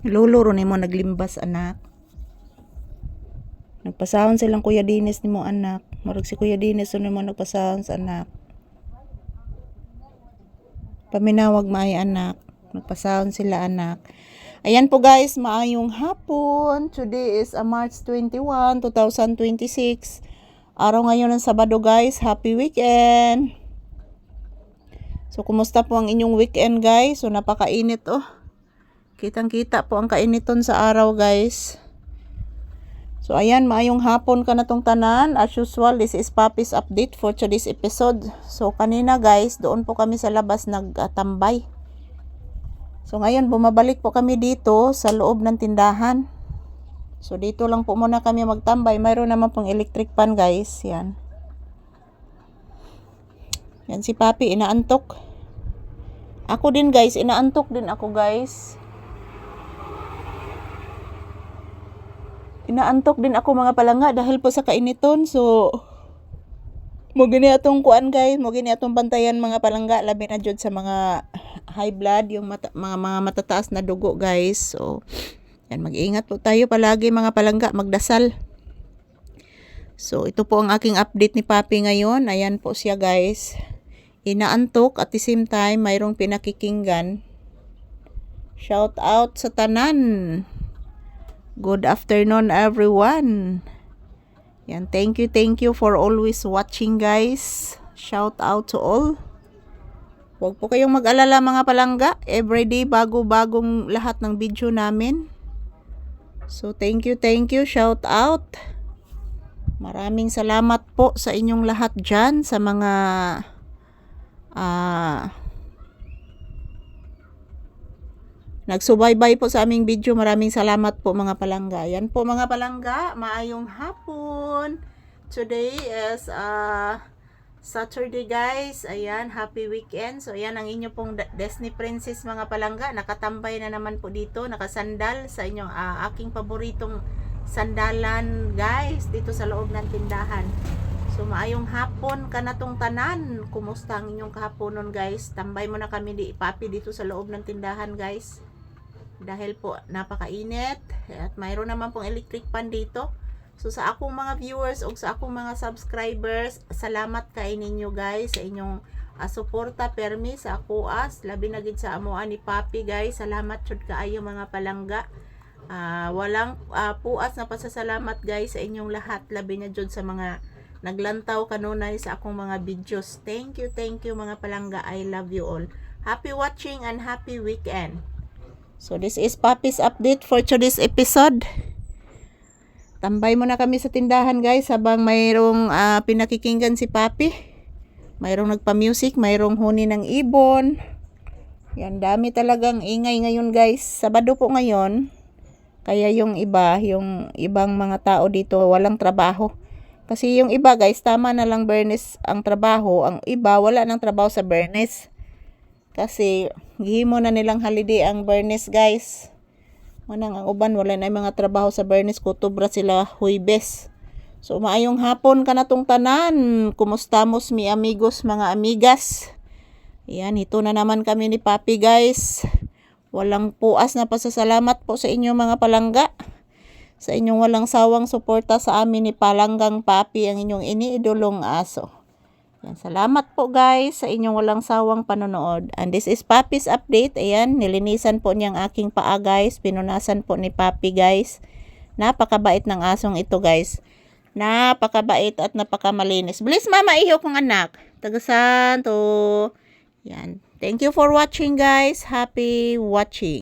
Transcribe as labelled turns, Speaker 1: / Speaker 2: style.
Speaker 1: Luluro ni mo naglimbas anak. Nagpasahon silang Kuya Dinis ni mo anak. Marag si Kuya Dinis ni mo nagpasahon sa anak. Paminawag maay anak. Nagpasahon sila anak. Ayan po guys, maayong hapon. Today is March 21, 2026. Araw ngayon ng Sabado guys. Happy weekend. So kumusta po ang inyong weekend guys? So napakainit oh. Kitang-kita po ang kainiton sa araw guys. So ayan, maayong hapon ka na tong tanan. As usual, this is Papi's update for today's episode. So kanina guys, doon po kami sa labas nagtambay. So ngayon, bumabalik po kami dito sa loob ng tindahan. So dito lang po muna kami magtambay. Mayroon naman pong electric pan guys. Yan. Yan si Papi, inaantok. Ako din guys, inaantok din ako guys. Inaantok din ako mga palangga dahil po sa kainiton. So mo gini atong kuan guys, mo gini atong bantayan mga palangga, labi na jud sa mga high blood, yung mga matataas na dugo guys. So yan, mag-iingat po tayo palagi mga palangga, magdasal. So ito po ang aking update ni Papi ngayon. Ayan po siya guys. Inaantok at the same time mayroong pinakikinggan. Shout out sa tanan. Good afternoon everyone. Yan, thank you for always watching guys. Shout out to all. Huwag po kayong mag-alala mga palangga. Everyday bago-bagong lahat ng video namin. So thank you. Shout out. Maraming salamat po sa inyong lahat dyan. Sa mga nagsubaybay po sa aming video. Maraming salamat po mga palangga. Yan po mga palangga. Maayong hapon. Today is Saturday guys. Ayan, happy weekend. So ayan ang inyo pong Disney Princess mga palangga. Nakatambay na naman po dito. Nakasandal sa inyong aking paboritong sandalan guys. Dito sa loob ng tindahan. So maayong hapon ka na tong tanan. Kumusta ang inyong kahaponon guys? Tambay mo na kami di Papi dito sa loob ng tindahan guys. Dahil po napakainit at mayroon naman pong electric pan dito. So sa akong mga viewers o sa akong mga subscribers, salamat kay ninyo guys sa inyong suporta permi sa ako labi na gid sa amuan ni Papi guys. Salamat jud kaayo mga palangga. Walang puas na pasasalamat guys sa inyong lahat, labi na jud sa mga naglantaw kanunay sa akong mga videos. Thank you mga palangga. I love you all. Happy watching and happy weekend. So this is Papi's update for today's episode. Tambay muna kami sa tindahan guys habang mayroong pinakikinggan si Papi. Mayroong nagpa-music, mayroong huni ng ibon. Yan, dami talagang ingay ngayon guys. Sabado po ngayon. Kaya yung ibang mga tao dito walang trabaho. Kasi yung iba guys, tama na lang Bernes ang trabaho. Ang iba wala nang trabaho sa Bernes. Kasi gihimo na nilang holiday ang Bernes guys. Manang ang uban wala na mga trabaho sa Bernes, kutubra sila Huwebes. So maayong hapon ka na tong tanan. Kumustamos mi amigos, mga amigas. Yan, ito na naman kami ni Papi guys. Walang puas na pasasalamat po sa inyo mga palangga. Sa inyong walang sawang suporta sa amin ni Palanggang Papi, ang inyong iniidolong aso. Yan, salamat po guys sa inyong walang sawang panonood. And this is Papi's update. Ayan, nilinisan po niyang aking paa guys. Pinunasan po ni Papi guys. Napakabait ng asong ito guys. Napakabait at napakamalinis. Bilis mama, iho kong anak. Tagasan to. Yan. Thank you for watching guys. Happy watching.